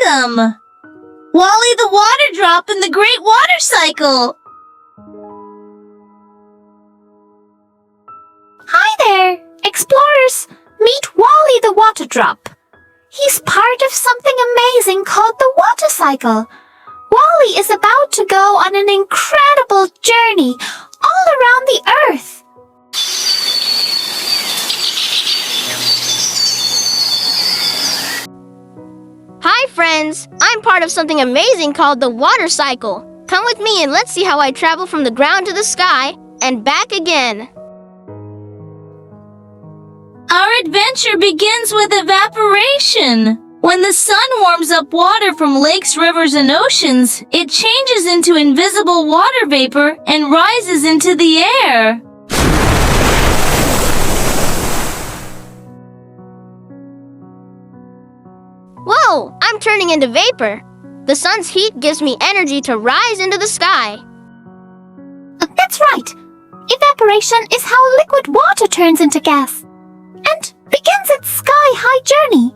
Welcome! Wally the water drop in the Great Water Cycle! Hi there, explorers! Meet Wally the water drop. He's part of something amazing called the water cycle. Wally is about to go on an incredible journey all around the Earth. Hi friends! I'm part of something amazing called the water cycle. Come with me and let's see how I travel from the ground to the sky and back again. Our adventure begins with evaporation. When the sun warms up water from lakes, rivers, and oceans, it changes into invisible water vapor and rises into the air. Whoa! I'm turning into vapor. The sun's heat gives me energy to rise into the sky. That's right. Evaporation is how liquid water turns into gas and begins its sky-high journey.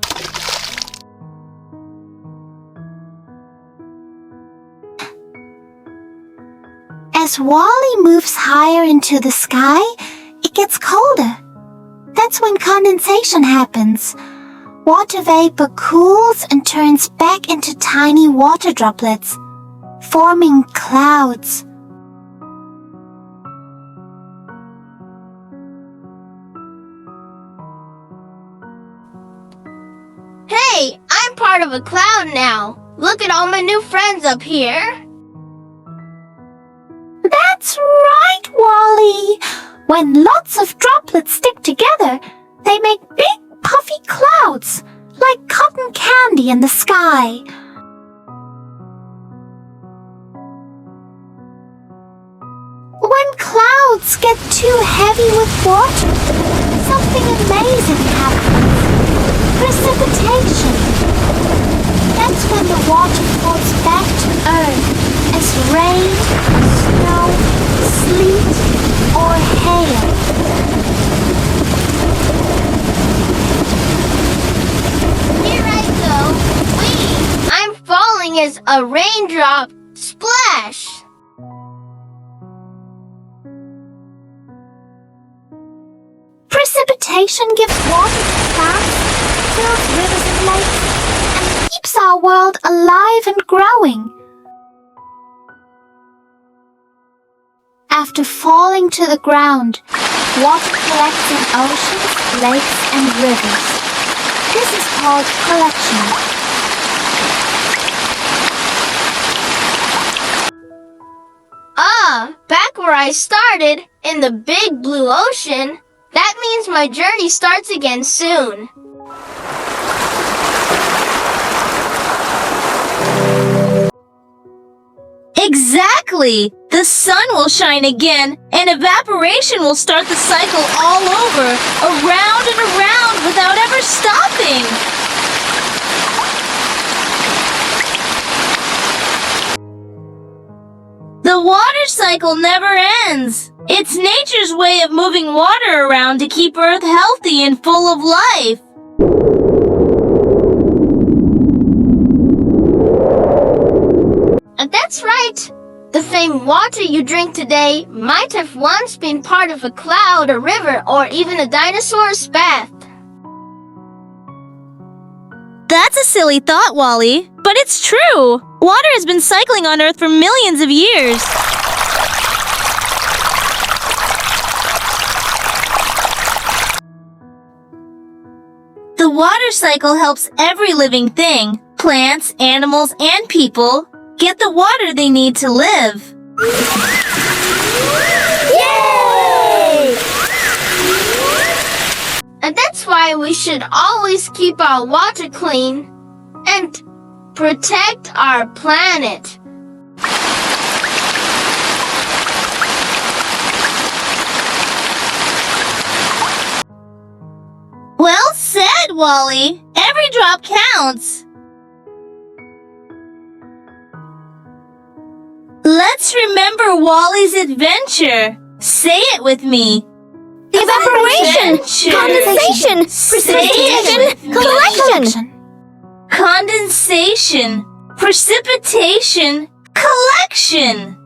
As Wally moves higher into the sky, it gets colder. That's when condensation happens. Water vapor cools and turns back into tiny water droplets, forming clouds. Hey, I'm part of a cloud now. Look at all my new friends up here. That's right, Wally. When lots of droplets stick together, they make big puffy clouds, like cotton candy in the sky. When clouds get too heavy with water, something amazing happens. Precipitation. That's when the water falls back to Earth as rain, snow, sleet, or hail. Here I go. Wait, I'm falling as a raindrop. Splash! Precipitation gives water to plants, fills rivers and lakes, and keeps our world alive and growing. After falling to the ground, water collects in oceans, lakes, and rivers. This is called collection. Back where I started, in the big blue ocean. That means my journey starts again soon. Exactly! The sun will shine again, and evaporation will start the cycle all over, around and around without ever stopping. The water cycle never ends. It's nature's way of moving water around to keep Earth healthy and full of life. That's right. The same water you drink today might have once been part of a cloud, a river, or even a dinosaur's bath. That's a silly thought, Wally. But it's true. Water has been cycling on Earth for millions of years. The water cycle helps every living thing, plants, animals, and people, get the water they need to live. Yay! And that's why we should always keep our water clean and protect our planet. Well said, Wally. Every drop counts. Let's remember Wally's adventure. Say it with me. Evaporation, Adventure. condensation, precipitation, collection. condensation, precipitation, collection.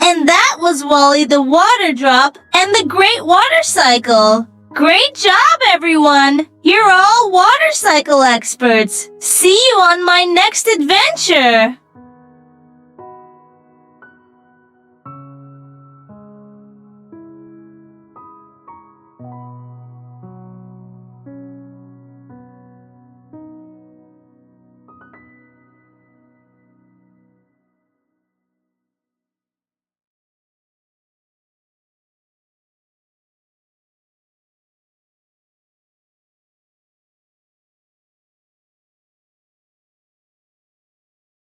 And that was Wally the water drop and the Great Water Cycle. Great job, everyone! You're all water cycle experts. See you on my next adventure!